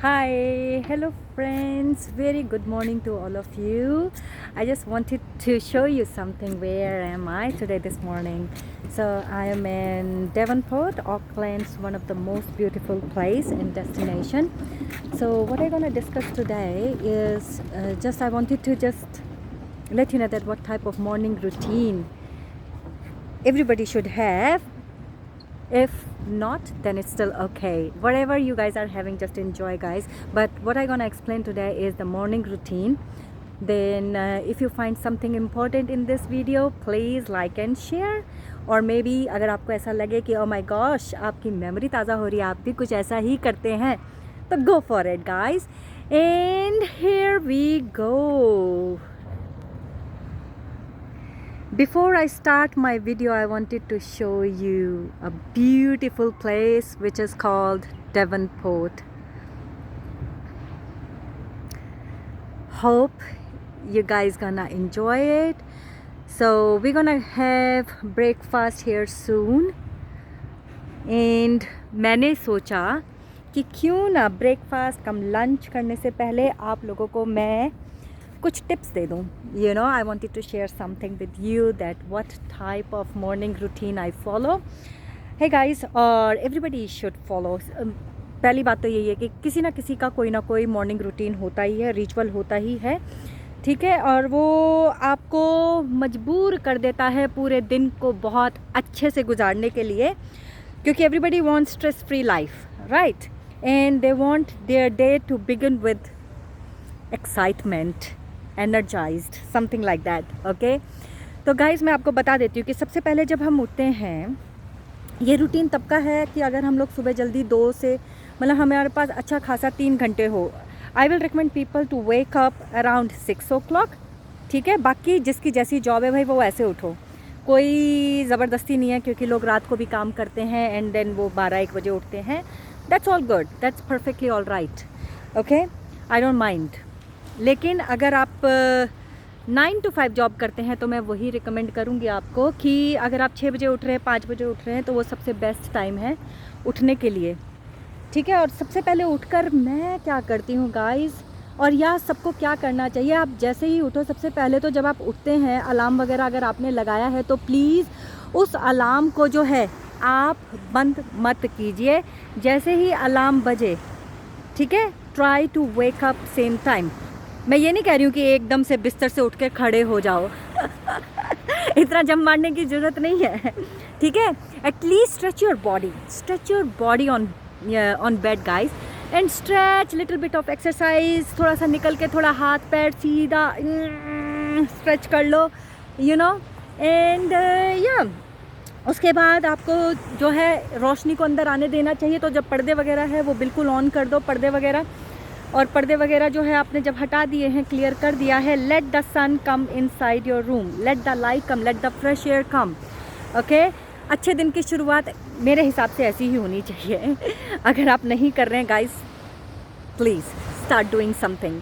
Hi, hello friends. Very good morning to all of you. I just wanted to show you something. Where am I today this morning? So I am in Devonport, Auckland's one of the most beautiful place and destination. So what I'm gonna discuss today is I wanted to just let you know that what type of morning routine everybody should have. If not, then it's still okay. Whatever you guys are having, just enjoy, guys. But what I'm gonna explain today is the morning routine. Then if you find something important in this video, please like and share. और may be अगर आपको ऐसा लगे कि ओ माई gosh आपकी memory ताज़ा हो रही है, आप भी कुछ ऐसा ही करते हैं, तो go for it guys. And here we go. Before I start my video, I wanted to show you a beautiful place which is called Devonport. Hope you guys gonna enjoy it. So we're gonna have breakfast here soon. And मैंने सोचा कि क्यों ना breakfast कम lunch करने से पहले आप लोगों को मैं कुछ टिप्स दे दूँ. You know, I wanted to share something with you that what type of morning routine I follow. है गाइस, और एवरीबडी शुड फॉलो. पहली बात तो यही है कि किसी ना किसी का कोई ना कोई मॉर्निंग रूटीन होता ही है, रिचुअल होता ही है, ठीक है. और वो आपको मजबूर कर देता है पूरे दिन को बहुत अच्छे से गुजारने के लिए, क्योंकि everybody wants stress free life, right. And they want their day to begin with excitement, energised, something like that. Okay, तो गाइज मैं आपको बता देती हूँ कि सबसे पहले जब हम उठते हैं, ये रूटीन तब का है कि अगर हम लोग सुबह जल्दी 2 से मतलब हमारे पास अच्छा खासा 3 घंटे हो. I will recommend people to wake up around 6 o'clock, ठीक है. बाकी जिसकी जैसी जॉब है भाई वो ऐसे उठो, कोई ज़बरदस्ती नहीं है, क्योंकि लोग रात को भी काम करते हैं एंड देन वो 12-1 बजे उठते हैं. That's all good, that's perfectly all right. Okay, I don't mind. लेकिन अगर आप 9 to 5 जॉब करते हैं तो मैं वही रिकमेंड करूँगी आपको कि अगर आप 6 बजे उठ रहे हैं, 5 बजे उठ रहे हैं, तो वो सबसे बेस्ट टाइम है उठने के लिए, ठीक है. और सबसे पहले उठकर मैं क्या करती हूँ गाइस, और यह सबको क्या करना चाहिए, आप जैसे ही उठो सबसे पहले तो जब आप उठते हैं, अलार्म वगैरह अगर आपने लगाया है तो प्लीज़ उस अलार्म को जो है आप बंद मत कीजिए. जैसे ही अलार्म बजे, ठीक है, try to wake up same time. मैं ये नहीं कह रही हूँ कि एकदम से बिस्तर से उठ के खड़े हो जाओ इतना जम मारने की ज़रूरत नहीं है, ठीक है. At least stretch your body on bed guys, and stretch little bit of exercise. थोड़ा सा निकल के थोड़ा हाथ पैर सीधा स्ट्रेच कर लो, यू नो. एंड या उसके बाद आपको जो है रोशनी को अंदर आने देना चाहिए. तो जब पर्दे वगैरह है वो बिल्कुल ऑन कर दो, पर्दे वगैरह. और पर्दे वगैरह जो है आपने जब हटा दिए हैं, क्लियर कर दिया है, let the sun come inside your room, let the light come, let the fresh air come. Okay, अच्छे दिन की शुरुआत मेरे हिसाब से ऐसी ही होनी चाहिए. अगर आप नहीं कर रहे हैं guys, please start doing something.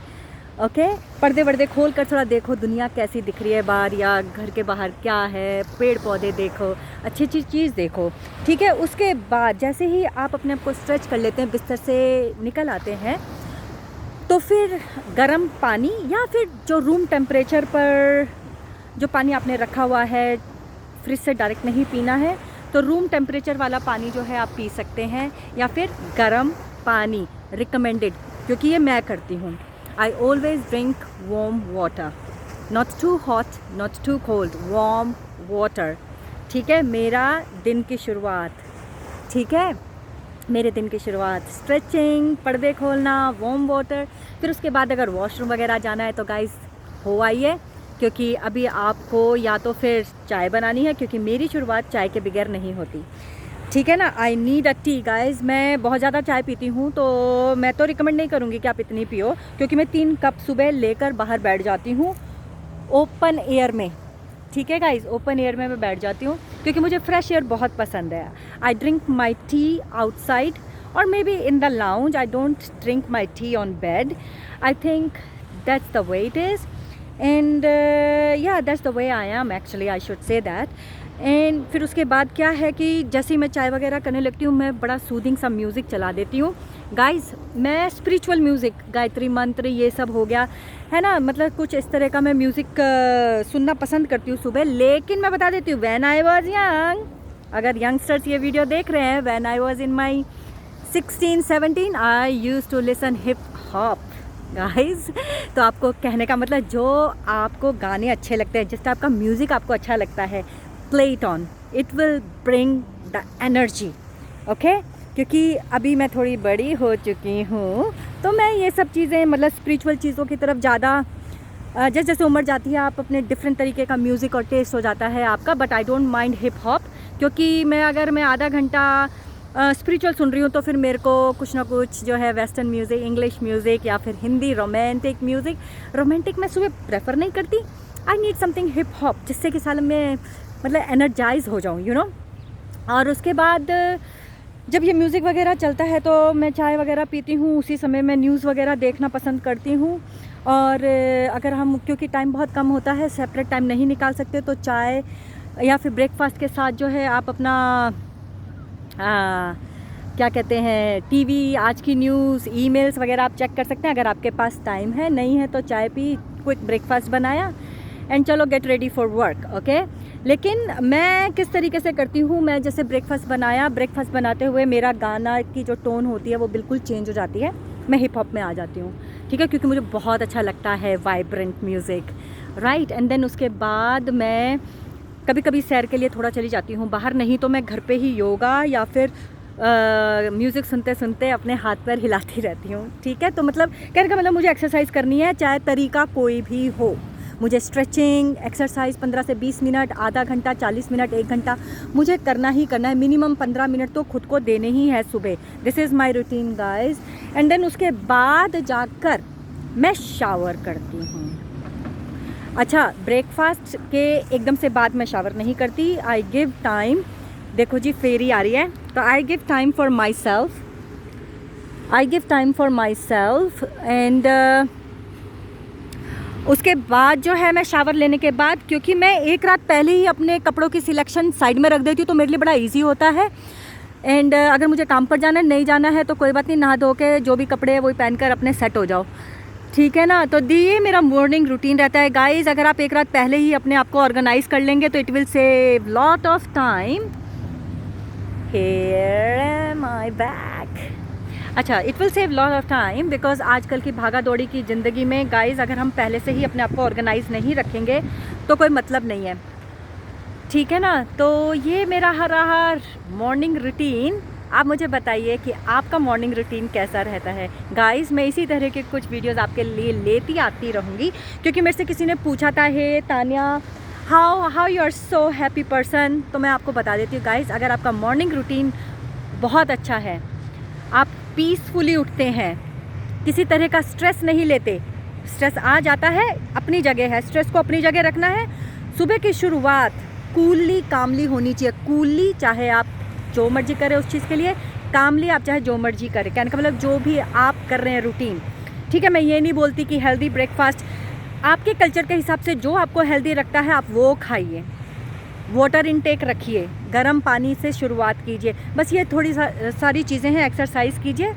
Okay, पर्दे वर्दे खोल कर थोड़ा देखो दुनिया कैसी दिख रही है बाहर, या घर के बाहर क्या है, पेड़ पौधे देखो, अच्छी अच्छी चीज़ देखो, ठीक है. उसके बाद जैसे ही आप अपने आप को स्ट्रेच कर लेते हैं, बिस्तर से निकल आते हैं, तो फिर गर्म पानी या फिर जो रूम टेम्परेचर पर जो पानी आपने रखा हुआ है, फ्रिज से डायरेक्ट नहीं पीना है, तो रूम टेम्परेचर वाला पानी जो है आप पी सकते हैं, या फिर गर्म पानी रिकमेंडेड, क्योंकि ये मैं करती हूँ. I always drink warm water, not too hot not too cold, warm water, ठीक है. मेरा दिन की शुरुआत, ठीक है, मेरे दिन की शुरुआत स्ट्रेचिंग, पर्दे खोलना, वार्म वाटर. फिर उसके बाद अगर वॉशरूम वगैरह जाना है तो गाइस हो आइए, क्योंकि अभी आपको या तो फिर चाय बनानी है, क्योंकि मेरी शुरुआत चाय के बगैर नहीं होती, ठीक है ना. I need a T guys. मैं बहुत ज़्यादा चाय पीती हूँ, तो मैं तो रिकमेंड नहीं करूँगी कि आप इतनी पियो, क्योंकि मैं 3 कप सुबह लेकर बाहर बैठ जाती हूँ ओपन एयर में, ठीक है गाइज. ओपन एयर में मैं बैठ जाती हूँ क्योंकि मुझे फ्रेश एयर बहुत पसंद है. I drink my tea outside और maybe in the lounge. I don't drink my tea on bed. I think that's the way it is. And yeah that's the way I am actually, I should say that. And फिर उसके बाद क्या है कि जैसे ही मैं चाय वगैरह करने लगती हूँ, मैं बड़ा सूदिंग सा म्यूज़िक चला देती हूँ, गाइस मैं स्पिरिचुअल म्यूज़िक, गायत्री मंत्र ये सब हो गया है ना, मतलब कुछ इस तरह का मैं म्यूज़िक सुनना पसंद करती हूँ सुबह। लेकिन मैं बता देती हूँ, व्हेन आई वाज यंग, अगर यंगस्टर्स ये वीडियो देख रहे हैं, when I was in my 16-17 I used to listen hip hop guys. तो आपको कहने का मतलब, जो आपको गाने अच्छे लगते हैं, जिस टाइप का म्यूज़िक आपको अच्छा लगता है, play it on, it will bring the energy, okay. क्योंकि अभी मैं थोड़ी बड़ी हो चुकी हूँ, तो मैं ये सब चीज़ें, मतलब स्पिरिचुअल चीज़ों की तरफ ज़्यादा, जैसे जैसे उम्र जाती है आप अपने डिफरेंट तरीके का म्यूज़िक और टेस्ट हो जाता है आपका। But I don't mind hip hop, क्योंकि अगर मैं आधा घंटा स्पिरिचुअल सुन रही हूँ तो फिर मेरे को कुछ ना कुछ जो है वेस्टर्न म्यूज़िक, इंग्लिश म्यूज़िक या फिर हिंदी रोमांटिक म्यूज़िक, रोमांटिक मैं सुबह प्रेफर नहीं करती। I need something hip hop, जिससे कि साल में मतलब एनर्जाइज हो जाऊँ, यू नो। और उसके बाद जब ये म्यूज़िक वगैरह चलता है तो मैं चाय वगैरह पीती हूँ, उसी समय मैं न्यूज़ वगैरह देखना पसंद करती हूँ। और अगर हम, क्योंकि टाइम बहुत कम होता है, सेपरेट टाइम नहीं निकाल सकते, तो चाय या फिर ब्रेकफास्ट के साथ जो है आप अपना क्या कहते हैं, टीवी, आज की न्यूज़, ईमेल्स वगैरह आप चेक कर सकते हैं अगर आपके पास टाइम है। नहीं है तो चाय पी, क्विक ब्रेकफास्ट बनाया एंड चलो get ready for work, okay. लेकिन मैं किस तरीके से करती हूँ, मैं जैसे ब्रेकफास्ट बनाया, ब्रेकफास्ट बनाते हुए मेरा गाना की जो टोन होती है वो बिल्कुल चेंज हो जाती है, मैं हिप हॉप में आ जाती हूँ, ठीक है, क्योंकि मुझे बहुत अच्छा लगता है vibrant music, right. And then उसके बाद मैं कभी कभी सैर के लिए थोड़ा चली जाती हूँ बाहर, नहीं तो मैं घर पे ही योगा या फिर म्यूज़िक सुनते सुनते अपने हाथ पैर हिलाती रहती हूँ, ठीक है। तो मतलब कहने का मतलब, मुझे एक्सरसाइज करनी है, चाहे तरीका कोई भी हो। मुझे स्ट्रेचिंग एक्सरसाइज 15 से 20 मिनट, आधा घंटा, 40 मिनट, 1 घंटा मुझे करना ही करना है। मिनिमम 15 मिनट तो खुद को देने ही है सुबह। This is my routine guys. And then उसके बाद जाकर मैं शावर करती हूँ। अच्छा, ब्रेकफास्ट के एकदम से बाद मैं शावर नहीं करती। आई गिव टाइम, देखो जी फेरी आ रही है, तो I give time for my self, and उसके बाद जो है मैं शावर लेने के बाद, क्योंकि मैं एक रात पहले ही अपने कपड़ों की सिलेक्शन साइड में रख देती हूँ, तो मेरे लिए बड़ा इजी होता है। एंड अगर मुझे काम पर जाना है, नहीं जाना है तो कोई बात नहीं, नहा धो के जो भी कपड़े हैं वही पहनकर अपने सेट हो जाओ, ठीक है ना। तो ये मेरा मॉर्निंग रूटीन रहता है गाइज। अगर आप एक रात पहले ही अपने आप को ऑर्गेनाइज कर लेंगे तो it will save lot of time. Here am I back. अच्छा, it will save lot of time because आजकल की भागा दौड़ी की ज़िंदगी में गाइज, अगर हम पहले से ही अपने आप को ऑर्गेनाइज नहीं रखेंगे तो कोई मतलब नहीं है, ठीक है ना। तो ये मेरा रहा मॉर्निंग रूटीन। आप मुझे बताइए कि आपका मॉर्निंग रूटीन कैसा रहता है गाइस। मैं इसी तरह के कुछ वीडियोस आपके लिए लेती आती रहूँगी, क्योंकि मेरे से किसी ने पूछा था, hey Tania how you are so happy person. तो मैं आपको बता देती हूँ गाइस, अगर आपका मॉर्निंग रूटीन बहुत अच्छा है, आप पीसफुली उठते हैं, किसी तरह का स्ट्रेस नहीं लेते, स्ट्रेस आ जाता है अपनी जगह है, स्ट्रेस को अपनी जगह रखना है। सुबह की शुरुआत कूलली कामली होनी चाहिए, कूलली, चाहे आप जो मर्जी करें उस चीज़ के लिए, कामली आप चाहे जो मर्जी करें, कहने का मतलब जो भी आप कर रहे हैं रूटीन, ठीक है। मैं ये नहीं बोलती कि हेल्दी ब्रेकफास्ट, आपके कल्चर के हिसाब से जो आपको हेल्दी रखता है आप वो खाइए, वाटर इनटेक रखिए, गर्म पानी से शुरुआत कीजिए, बस ये थोड़ी सारी चीज़ें हैं। एक्सरसाइज कीजिए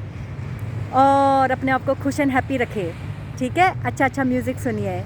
और अपने आप को खुश एंड हैप्पी रखिए, ठीक है। अच्छा म्यूज़िक सुनिए।